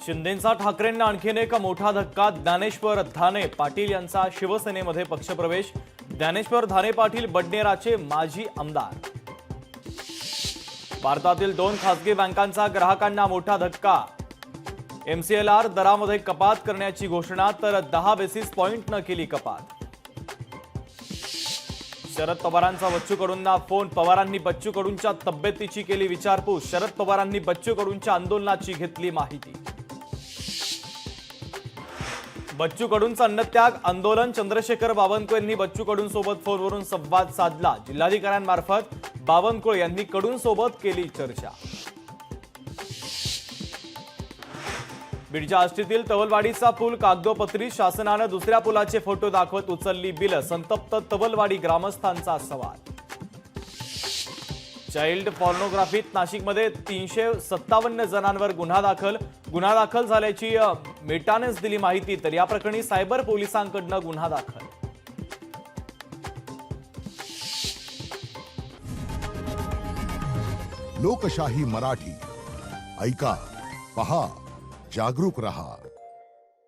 शिंदेंचा ठाकरेंना आणखीन एक मोठा धक्का। ज्ञानेश्वर धाने पाटील यांचा शिवसेनेमध्ये पक्षप्रवेश। ज्ञानेश्वर धाने पाटील बडनेराचे माजी आमदार। भारतातील 2 खासगी बँकांचा ग्राहकांना मोठा धक्का। एमसीएलआर दरामध्ये कपात करण्याची घोषणा, तर 10 बेसिस पॉइंटनं केली कपात। शरद पवारांचा बच्चू कडूंना फोन। पवारांनी बच्चू कडूंच्या तब्येतीची केली विचारपूस। शरद पवारांनी बच्चू कडूंच्या आंदोलनाची घेतली माहिती। बच्चू कडूंचा अन्नत्याग आंदोलन। चंद्रशेखर बावनकुळे यांनी बच्चू कडूंसोबत फोनवरून संवाद साधला। जिल्हाधिकाऱ्यांमार्फत बावनकुळे यांनी कडूंसोबत केली चर्चा। बीडच्या आष्टीतील तवलवाडीचा पूल कागदोपत्री। शासनाने दुसऱ्या पुलाचे फोटो दाखवत उचलली बिल। संतप्त तवलवाडी ग्रामस्थांचा सवाल। चाइल्ड पॉर्नोग्राफीत नाशिकमध्ये 357 जणांवर गुन्हा दाखल झाल्याची मेटानेच दिली माहिती। तर या प्रकरणी सायबर पोलिसांकडून गुन्हा दाखल। लोकशाही मराठी ऐका, पहा, जागरूक रहा।